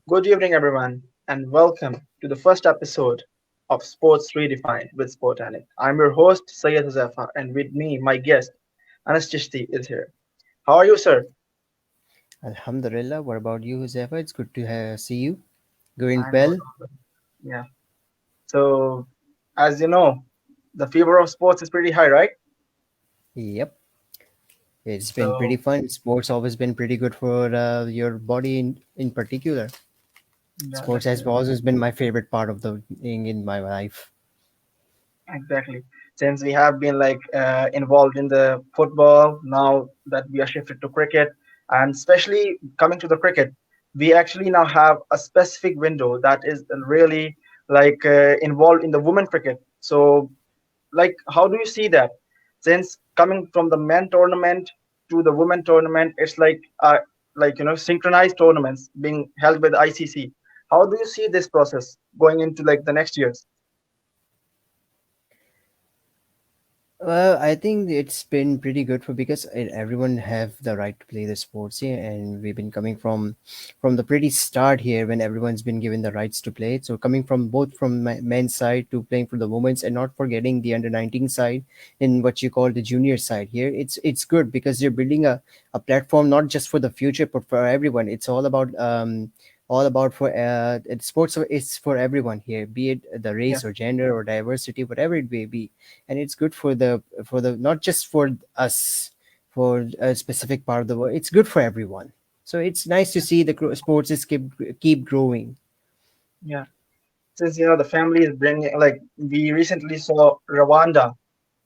Good evening, everyone, and welcome to the first episode of Sports Redefined with Sportanic. I'm your host, Syed Huzaifa, and with me, my guest, Anas Chishty, is here. How are you, sir? Alhamdulillah. What about you, Huzaifa? It's good to see you. Going I'm good. well? Also. Yeah. So, as you know, the fever of sports is pretty high, right? Yep. It's been pretty So, fun. Sports always been pretty good for your body in particular. yeah, Sports has definitely. always been my favorite part of the thing in my life. Exactly. Since we have been involved in the football, now that we are shifted to cricket, and especially coming to the cricket, we actually now have a specific window that is really involved in the women cricket. So, how do you see that? Since coming from the men tournament to the women tournament, it's synchronized tournaments being held by the ICC. How do you see this process going into like the next years? Well, I think it's been pretty good for because everyone have the right to play the sports here, and we've been coming from the pretty start here when everyone's been given the rights to play. So coming from both from men's side to playing for the women's, and not forgetting the under 19 side in what you call the junior side here. It's good because you're building a platform not just for the future but for everyone. It's all about for sports. It's for everyone here, be it the Yeah. race or gender or diversity, whatever it may be, and it's good for the not just for us, for a specific part of the world. It's good for everyone. So it's nice to see the sports is keep growing. Yeah. Since the family is bringing, like, we recently saw Rwanda,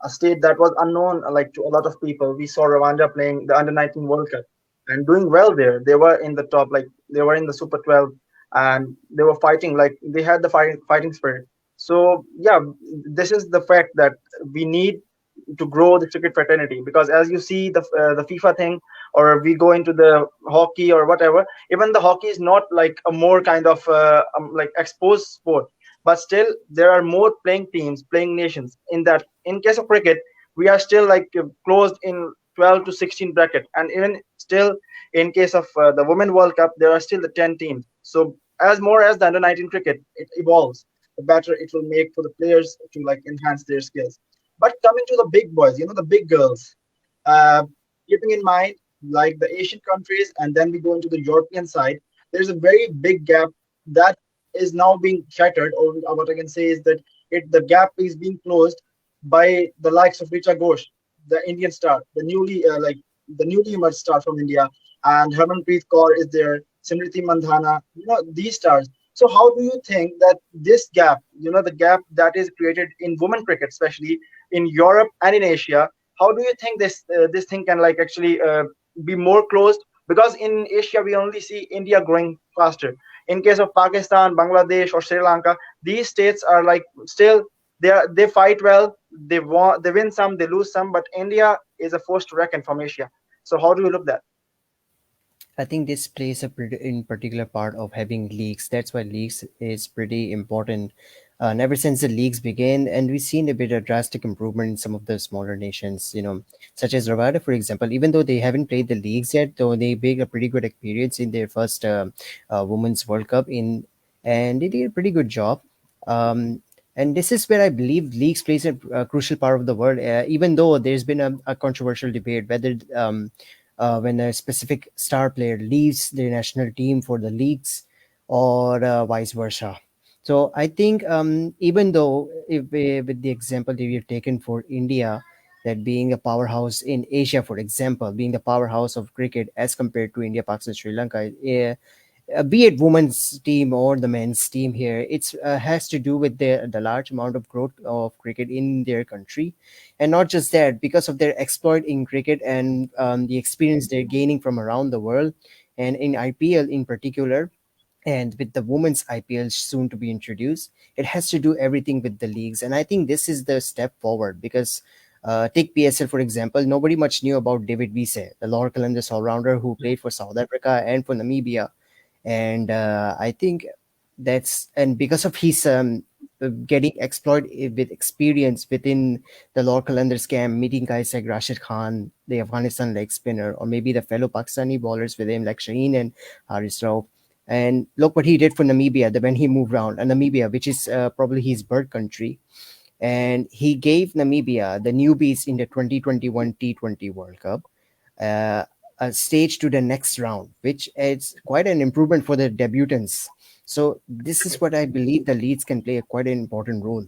a state that was unknown to a lot of people. We saw Rwanda playing the under 19 World Cup and doing well there. They were in the top, like they were in the Super 12, and they were fighting, like they had the fighting spirit. So yeah, this is the fact that we need to grow the cricket fraternity, because as you see the FIFA thing, or we go into the hockey or whatever, even the hockey is not like a more kind of like exposed sport, but still there are more playing teams, playing nations. In that, in case of cricket, we are still closed in 12 to 16 bracket, and even still in case of the Women World Cup, there are still the 10 teams. So as more as the under 19 cricket it evolves, the better it will make for the players to like enhance their skills. But coming to the big boys, the big girls, uh, keeping in mind like the Asian countries, and then we go into the European side, there's a very big gap that is now being shattered, or what I can say is that the gap is being closed by the likes of Richa Ghosh, the Indian star, the newly emerged star from India, and Harmanpreet Kaur is there, Simriti Mandhana, these stars. So how do you think that this gap, the gap that is created in women cricket, especially in Europe and in Asia, how do you think this thing can actually be more closed? Because in Asia we only see India growing faster. In case of Pakistan, Bangladesh, or Sri Lanka, these states are like still they fight well. They win some, they lose some, but India is a force to reckon from Asia. So how do you look that? I think this plays a pretty in particular part of having leagues. That's why leagues is pretty important. And ever since the leagues began, and we've seen a bit of drastic improvement in some of the smaller nations, such as Rwanda, for example. Even though they haven't played the leagues yet, though they made a pretty good experience in their first Women's World Cup and they did a pretty good job. Um, and this is where I believe leagues plays a crucial part of the world. Even though there's been a controversial debate whether when a specific star player leaves their national team for the leagues or vice versa. So I think even though if with the example that we've taken for India, that being a powerhouse in Asia, for example, being the powerhouse of cricket as compared to India, Pakistan, Sri Lanka, be it women's team or the men's team here, it's has to do with the large amount of growth of cricket in their country, and not just that, because of their exploit in cricket and the experience they're gaining from around the world, and in IPL in particular. And with the women's IPL soon to be introduced, it has to do everything with the leagues. And I think this is the step forward because take PSL for example. Nobody much knew about David Vise, the Lower Columbus all-rounder who played for South Africa and for Namibia. And I think that's and because of his getting exploited with experience within the local under scam, meeting guys like Rashid Khan, the Afghanistan leg spinner, or maybe the fellow Pakistani bowlers with him like Shaheen and Haris Rauf. And look what he did for Namibia when he moved around, Namibia, which is probably his birth country, and he gave Namibia, the newbies in the 2021 T20 World Cup, uh, a stage to the next round, which is quite an improvement for the debutants. So this is what I believe the leads can play a quite an important role.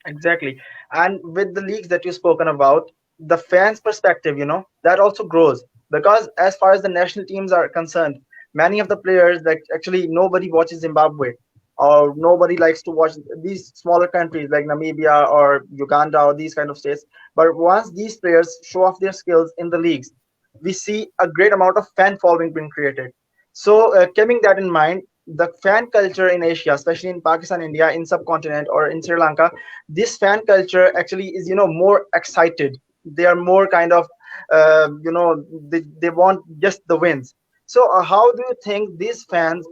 Exactly. And with the leagues that you've spoken about, the fans' perspective, that also grows because as far as the national teams are concerned, many of the players like actually nobody watches Zimbabwe or nobody likes to watch these smaller countries like Namibia or Uganda or these kind of states. But once these players show off their skills in the leagues, we see a great amount of fan following being created. So, keeping that in mind, the fan culture in Asia, especially in Pakistan, India, in subcontinent or in Sri Lanka, this fan culture actually is more excited. They are more kind of they want just the wins. So how do you think these fans,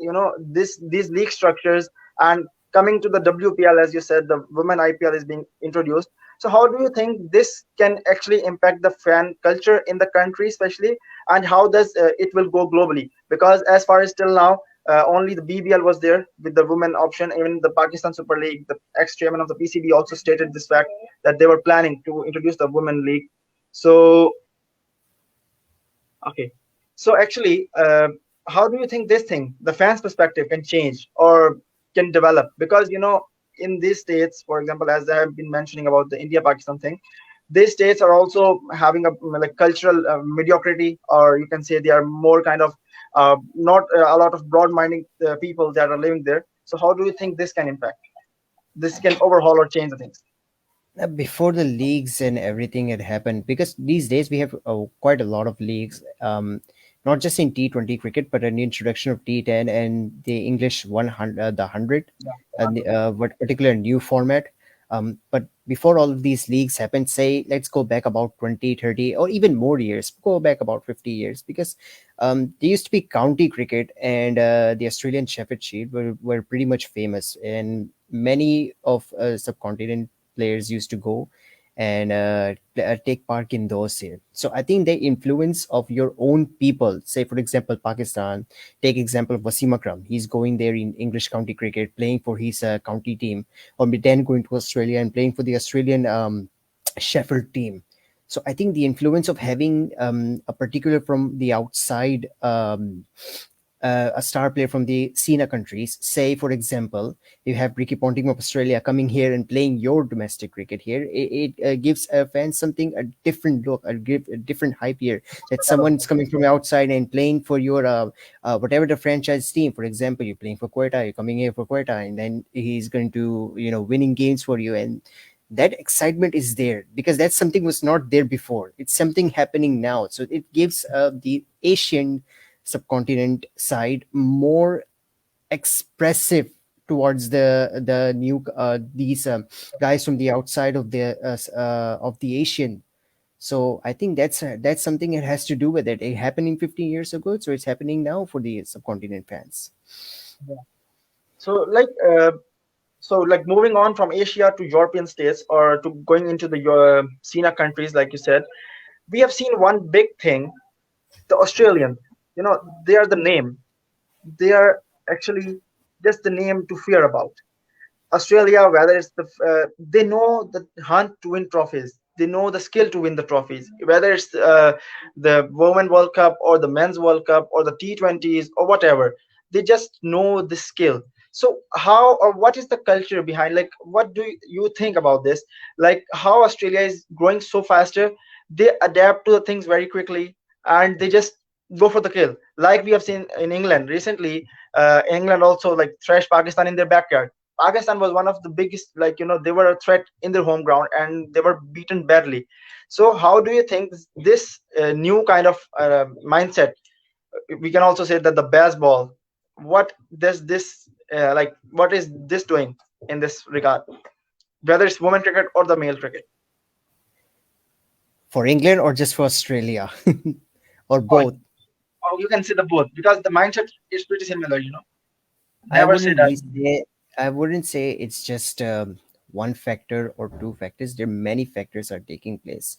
these league structures, and coming to the WPL, as you said, the women IPL is being introduced, so how do you think this can actually impact the fan culture in the country especially, and how does it will go globally? Because as far as till now, only the BBL was there with the women option. Even the Pakistan Super League, the ex-chairman of the PCB also stated this fact that they were planning to introduce the women league. So, okay. So actually, how do you think this thing, the fans' perspective, can change or can develop? Because in these states, for example, as I have been mentioning about the India-Pakistan thing, these states are also having a like cultural mediocrity, or you can say they are more kind of not a lot of broad-minded people that are living there. So how do you think this can impact? This can overhaul or change the things? Before the leagues and everything had happened, because these days we have quite a lot of leagues, not just in T20 cricket, but an introduction of T10 and the English 100, the 100, Yeah. and what particular new format. But before all of these leagues happened, say, let's go back about 20, 30, or even more years, go back about 50 years, because there used to be county cricket, and the Australian Shepherd Shield were pretty much famous, and many of subcontinent players used to go and take part in those here. So I think the influence of your own people, say for example Pakistan, take example of Wasim Akram. He's going there in English county cricket, playing for his county team, or then going to Australia and playing for the Australian Sheffield team. So I think the influence of having a particular from the outside, a star player from the SENA countries. Say, for example, you have Ricky Ponting of Australia coming here and playing your domestic cricket here. It gives fans something, a different look, a different hype here. That someone's coming from outside and playing for your whatever the franchise team. For example, you're playing for Quetta, you're coming here for Quetta, and then he's going to winning games for you, and that excitement is there because that's something was not there before. It's something happening now, so it gives the Asian subcontinent side more expressive towards the new these guys from the outside of the Asian. So I think that's something that has to do with it. It happening 15 years ago, so it's happening now for the subcontinent fans. Yeah. So like moving on from Asia to European states or to going into the SENA countries, like you said, we have seen one big thing. The Australians, they are the name. They are actually just the name to fear about. Australia, whether it's they know the hunt to win trophies. They know the skill to win the trophies. Whether it's the Women World Cup or the Men's World Cup or the T20s or whatever, they just know the skill. So how or what is the culture behind? Like, what do you think about this? Like, how Australia is growing so faster? They adapt to the things very quickly, and they just go for the kill. Like we have seen in England recently. England also like thrashed Pakistan in their backyard. Pakistan was one of the biggest, like, they were a threat in their home ground and they were beaten badly. So, how do you think this new kind of mindset, we can also say that the baseball, what does this, what is this doing in this regard, whether it's women cricket or the male cricket? For England or just for Australia, or Or, both? or you can say the both because the mindset is pretty similar, I never say wouldn't that. really say I wouldn't say it's just one factor or two factors. There are many factors are taking place.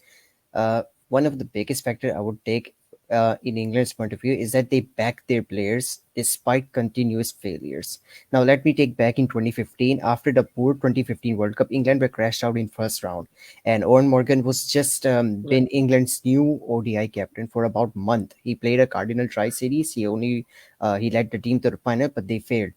One of the biggest factor I would take. in England's point of view is that they back their players despite continuous failures. Now, let me take back in 2015. After the poor 2015 World Cup, England were crashed out in first round, and Owen Morgan was just Yeah. been England's new ODI captain for about a month. He played a Cardinal Try series. He led the team to the final, but they failed.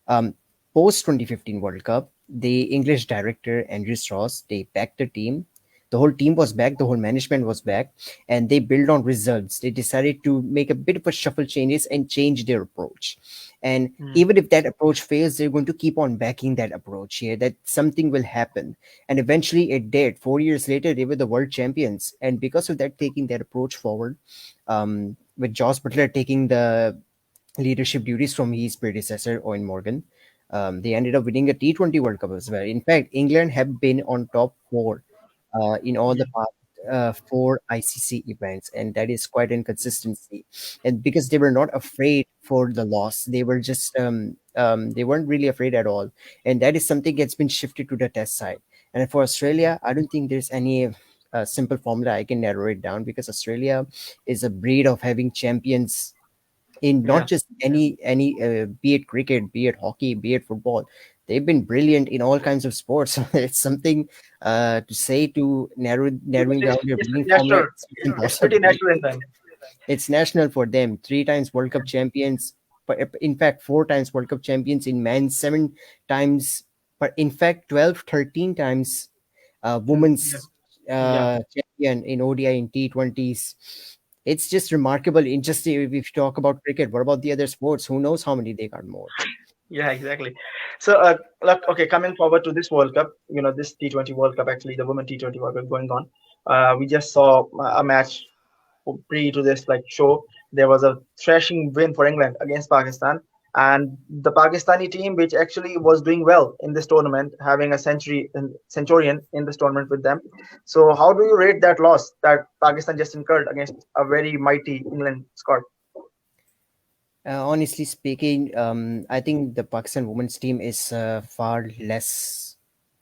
Um, Post 2015 World Cup, the English director Andrew Strauss, they backed the team. The whole team was back. The whole management was back, and they built on results. They decided to make a bit of a shuffle changes and change their approach. And Mm. even if that approach fails, they're going to keep on backing that approach here, that something will happen. And eventually it did. 4 years later, they were the world champions. And because of that, taking that approach forward, with Josh Butler taking the leadership duties from his predecessor, Owen Morgan, they ended up winning a T20 World Cup as well. In fact, England have been on top four in all the Yeah. past four ICC events, and that is quite inconsistency. And because they were not afraid for the loss, they were just they weren't really afraid at all, and that is something that's been shifted to the test side. And for Australia, I don't think there's any simple formula I can narrow it down, because Australia is a breed of having champions in not Yeah. just any be it cricket, be it hockey, be it football. They've been brilliant in all kinds of sports. It's something to say to narrowing down their It's winning formula. natural. It's It's impossible. pretty natural in them. It's national for them. Three times World Cup champions, but in fact, four times World Cup champions in men, seven times, but in fact, 12, 13 times Yeah. women's Yeah. champion in ODI in T20s. It's just remarkable. In just if you talk about cricket, what about the other sports? Who knows how many they got more? Yeah, exactly. So, look, okay, coming forward to this World Cup, this T20 World Cup, actually, the Women T20 World Cup going on. We just saw a match pre to this like show. There was a thrashing win for England against Pakistan, and the Pakistani team, which actually was doing well in this tournament, having a centurion in this tournament with them. So, how do you rate that loss that Pakistan just incurred against a very mighty England squad? Honestly speaking, I think the Pakistan women's team is far less,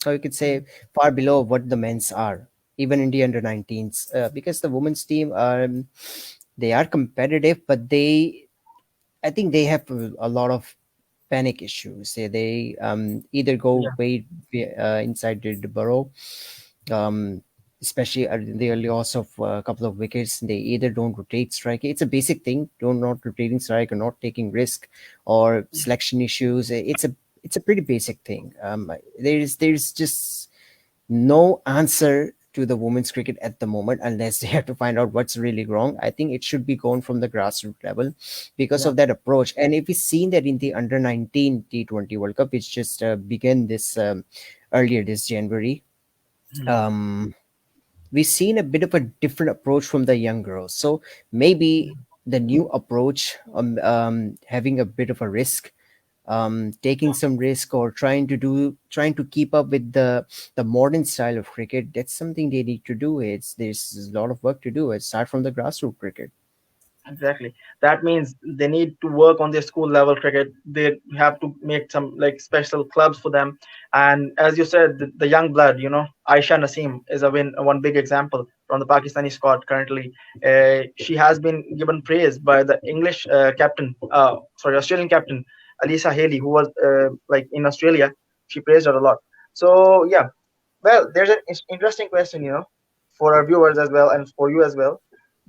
or you could say, far below what the men's are, even in the under 19s, because the women's team they are competitive, but I think they have a lot of panic issues. They either go Yeah, way inside the burrow, um, especially at the early loss of a couple of wickets. They either don't rotate strike. It's a basic thing. Don't not rotating strike or not taking risk, or selection issues. It's a pretty basic thing. There's just no answer to the women's cricket at the moment unless they have to find out what's really wrong. I think it should be gone from the grassroots level because yeah, of that approach. And if we've seen that in the under 19 T20 World Cup, which just began this earlier this January, mhm, um, we've seen a bit of a different approach from the young girls. So maybe the new approach, having a bit of a risk, taking some risk, or trying to keep up with the modern style of cricket, that's something they need to do. There's a lot of work to do. It start from the grassroots cricket. exactly. That means they need to work on their school level cricket. They have to make some like special clubs for them. And as you said, the young blood, Aisha Naseem is one big example from the Pakistani squad currently. She has been given praise by the English Australian captain, Alisa Haley, who was like in Australia. She praised her a lot. So yeah, well, there's an interesting question, for our viewers as well and for you as well.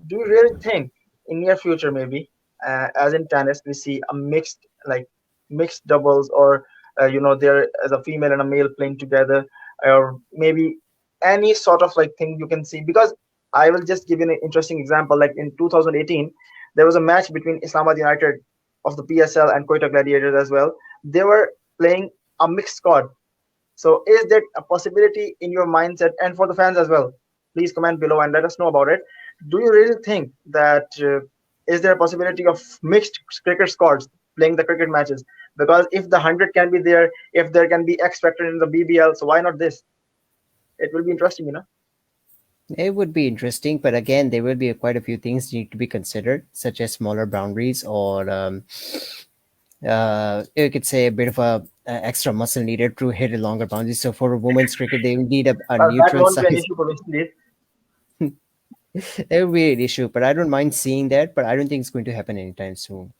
Do you really think in near future, maybe, as in tennis, we see a mixed doubles, or there as a female and a male playing together, or maybe any sort of like thing you can see? Because I will just give you an interesting example. Like in 2018, there was a match between Islamabad United of the PSL and Quetta Gladiators as well. They were playing a mixed squad. So is that a possibility in your mindset, and for the fans as well? Please comment below and let us know about it. Do you really think that is there a possibility of mixed cricket squads playing the cricket matches? Because if the 100 can be there, if there can be X factor in the BBL, so why not this? It will be interesting. It would be interesting, but again, there will be quite a few things need to be considered, such as smaller boundaries, or you could say a bit of a extra muscle needed to hit a longer boundary. So for women's cricket, they will need a That neutral won't be an size. issue for West Indies. That would be an issue, but I don't mind seeing that. But I don't think it's going to happen anytime soon.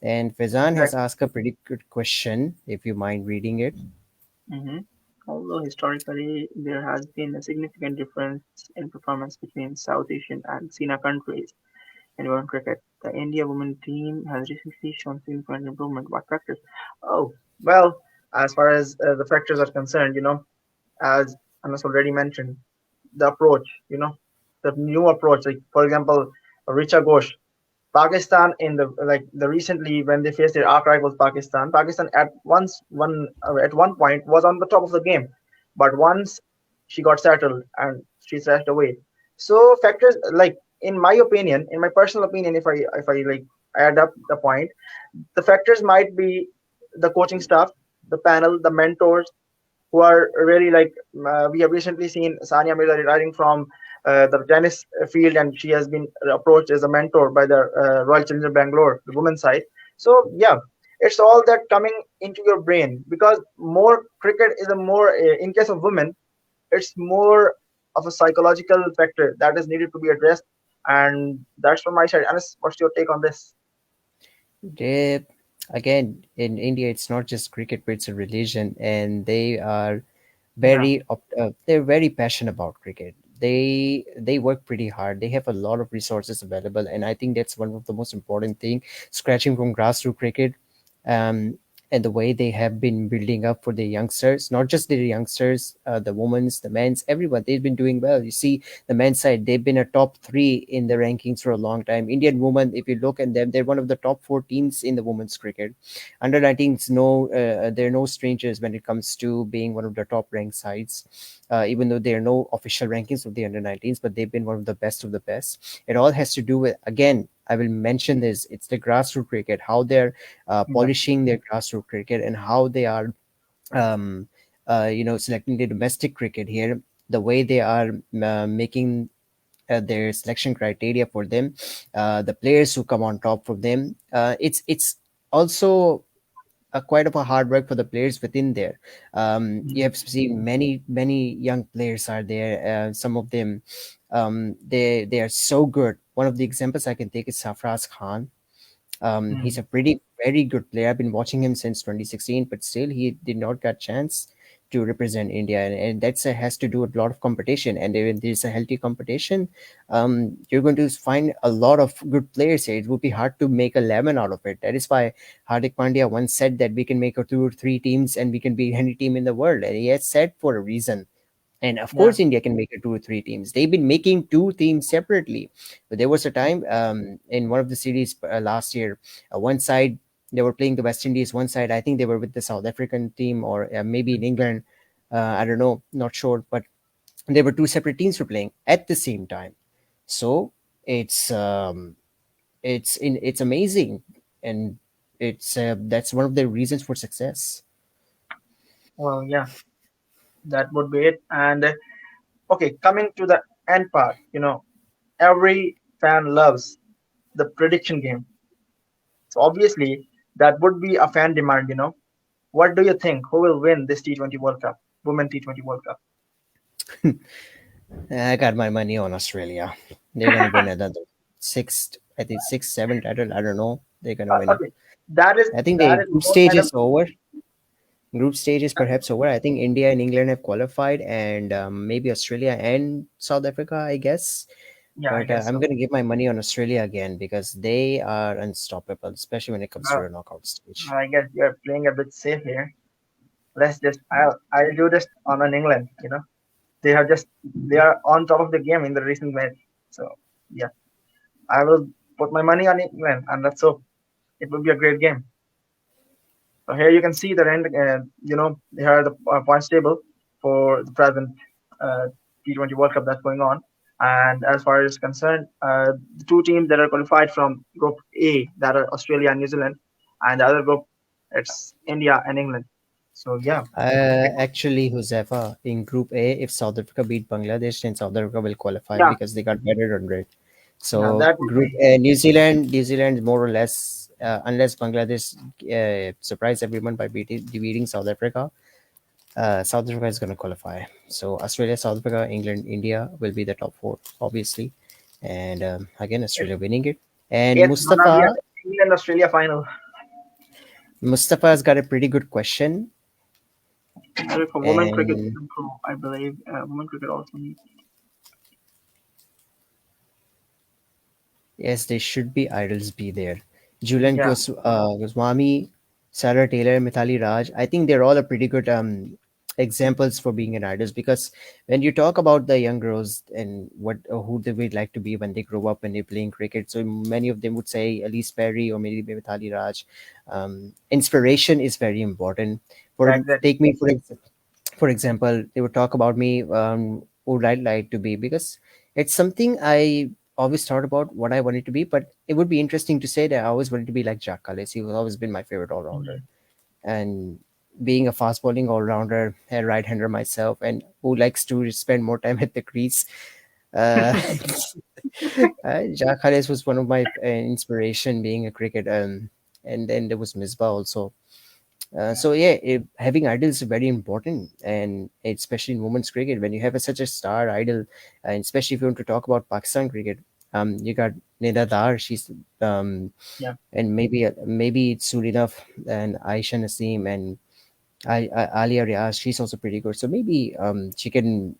And Fazan has Exactly. asked a pretty good question. If you mind reading it. Hmm. Although historically there has been a significant difference in performance between South Asian and SENA countries in women cricket, the India women team has recently shown significant improvement. What factors? Oh, well, as far as the factors are concerned, as Anas already mentioned, the approach, the new approach. Like, for example, Richa Ghosh, Pakistan in the recently when they faced their arch rivals Pakistan at one point was on the top of the game, but once she got settled and she slashed away. So factors like in my personal opinion, if I like add up the point, the factors might be the coaching staff, the panel, the mentors, who are really like we have recently seen Sania Mirza retiring from the tennis field, and she has been approached as a mentor by the Royal Challenger Bangalore, the women's side. So yeah, it's all that coming into your brain because more cricket is a more in case of women, it's more of a psychological factor that is needed to be addressed, and that's from my side. Anas, what's your take on this? They, again, in India, it's not just cricket, but it's a religion, and they are Yeah, they're very passionate about cricket. They work pretty hard. They have a lot of resources available, and I think that's one of the most important thing. Scratching from grassroots cricket, um, and the way they have been building up for the youngsters, not just the youngsters, the women's, the men's, everyone. They've been doing well. You see, the men's side, they've been a top three in the rankings for a long time. Indian women, if you look at them, they're one of the top four teams in the women's cricket. Under 19s, no, they're no strangers when it comes to being one of the top ranked sides. Even though there are no official rankings of the under 19s, but they've been one of the best. It all has to do with, again, I will mention this. It's the grassroots cricket, how they're yeah, polishing their grassroots cricket, and how they are, um, selecting the domestic cricket here. The way they are making their selection criteria for them, the players who come on top for them. It's also quite of a hard work for the players within there. You have seen many young players are there. Some of them, they are so good. One of the examples I can take is Safraz Khan. He's mm, a pretty very good player. I've been watching him since 2016, but still he did not get chance to represent India, and that's has to do with a lot of competition. And when there's a healthy competition, you're going to find a lot of good players here. It would be hard to make a lemon out of it. That is why Hardik Pandya once said that we can make a two or three teams and we can beat any team in the world, and he has said for a reason. And of yeah, course, India can make it two or three teams. They've been making two teams separately. But there was a time in one of the series last year, one side they were playing the West Indies, one side I think they were with the South African team or maybe in England. I don't know, not sure. But there were two separate teams were playing at the same time. So it's it's amazing, and it's that's one of the reasons for success. well, yeah, that would be it. And okay, coming to the end part, every fan loves the prediction game. So obviously, that would be a fan demand. What do you think? Who will win this T20 World Cup, Women T20 World Cup? I got my money on Australia. They're gonna win another six, I think six, seven title. I don't know. They're gonna win. Okay, that is I think that the is group more stage kind of is over. Group stage is perhaps over. I think India and England have qualified, and maybe Australia and South Africa, I guess. yeah, I But guess I'm so. gonna give my money on Australia again because they are unstoppable, especially when it comes to Well, a knockout stage. I guess you're playing a bit safe here. Let's just I'll do this on an England. They are on top of the game in the recent match. So yeah, I will put my money on England, and let's hope it will be a great game. So here you can see the end. Here are the points table for the present uh, T20 World Cup that's going on. And as far as concerned, the two teams that are qualified from Group A, that are Australia and New Zealand, and the other group, it's India and England. So yeah, Actually, Huzaifa, in Group A, if South Africa beat Bangladesh, then South Africa will qualify yeah, because they got better run rate. yeah, So that would Group be New Zealand more or less, unless Bangladesh surprise everyone by beating South Africa, South Africa is going to qualify. So Australia, South Africa, England, India will be the top four, obviously. and again It's Australia winning it. And it's gonna be Mustafa, an England Australia final. Mustafa's got a pretty good question, Maybe for women cricket to and improve, I believe women cricket also needs. yes, there should be idols be there. Julian Yeah, Goswami, Sarah Taylor, Mithali Raj. I think they're all a pretty good examples for being an idols, because when you talk about the young girls and what who they would like to be when they grow up when they're playing cricket, so many of them would say Elise Perry or maybe Mithali Raj. Inspiration is very important. yeah, For exactly. take me for example, they would talk about me, who I'd like to be, because it's something I always thought about what I wanted to be. But it would be interesting to say that I always wanted to be like Jack Callis. He was always been my favorite all rounder, Mhm. and being a fast bowling all rounder, a right hander myself, and who likes to spend more time at the crease. Uh, Jack Callis was one of my inspiration being a cricket, and then there was Misbah also. So yeah, having idols is very important, and especially in women's cricket, when you have such a star idol, and especially if you want to talk about Pakistan cricket, you got Nida Dar, she's Yeah, and maybe it's Surinaf and Aisha Naseem and Alia Riaz, she's also pretty good. So maybe she can,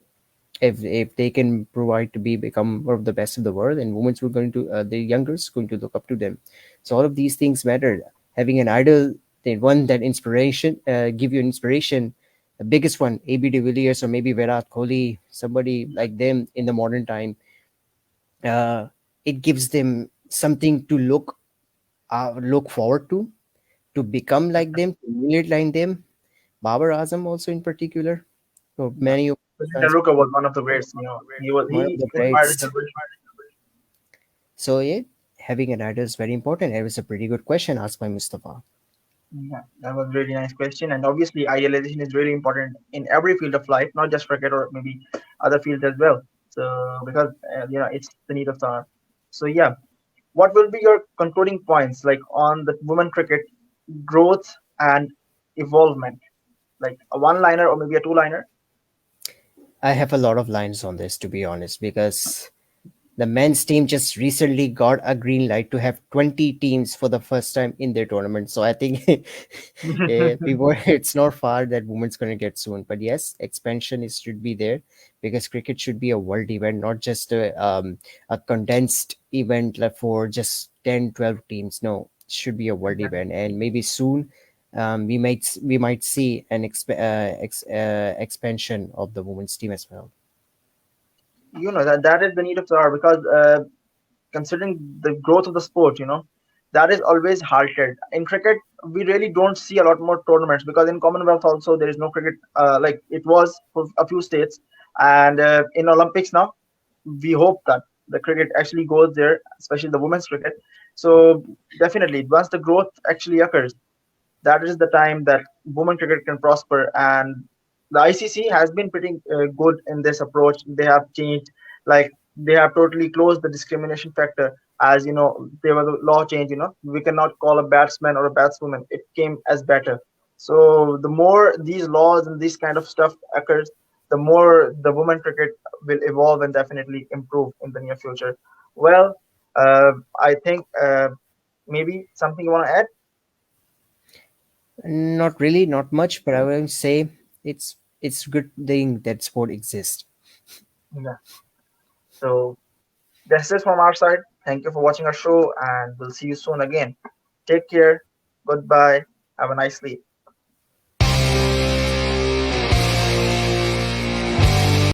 if they can provide to become one of the best of the world, and women's were going to the youngers going to look up to them. So all of these things matter. Having an idol, the one that inspiration, give you inspiration, the biggest one, AB de Villiers or maybe Virat Kohli, somebody like them in the modern time, uh, it gives them something to look forward to become like them, to emulate like them. Babar Azam also in particular, so yeah. many of Sachin fans, Tendulkar was one of the greats. You know, one of he the inspired his greats. generation. So yeah, having an idol is very important. It was a pretty good question asked by Mustafa. Yeah, that was a really nice question. And obviously, idealization is really important in every field of life, not just cricket or maybe other fields as well. So because it's the need of the hour. So yeah, what will be your concluding points like on the women cricket growth and evolvement? Like a one-liner or maybe a two-liner? I have a lot of lines on this, to be honest, because the men's team just recently got a green light to have 20 teams for the first time in their tournament. So I think it's not far that women's going to get soon. But yes, expansion is should be there, because cricket should be a world event, not just a condensed event like for just 10, 12 teams. No, it should be a world Exactly. event. And maybe soon we might see an expansion of the women's team as well. That is the need of the hour because considering the growth of the sport, that is always halted. In cricket, we really don't see a lot more tournaments because in Commonwealth also there is no cricket like it was for a few states, and in Olympics now we hope that the cricket actually goes there, especially the women's cricket. So definitely, once the growth actually occurs, that is the time that women cricket can prosper. And the ICC has been pretty good in this approach. They have changed, like they have totally closed the discrimination factor. As you know, there was a law change. We cannot call a batsman or a batswoman. It came as better. So the more these laws and this kind of stuff occurs, the more the women cricket will evolve and definitely improve in the near future. Well, I think maybe something you want to add. Not really, not much, but I will say it's good thing that sport exists. Yeah. So that's it from our side. Thank you for watching our show, and we'll see you soon again. Take care. Goodbye. Have a nice sleep.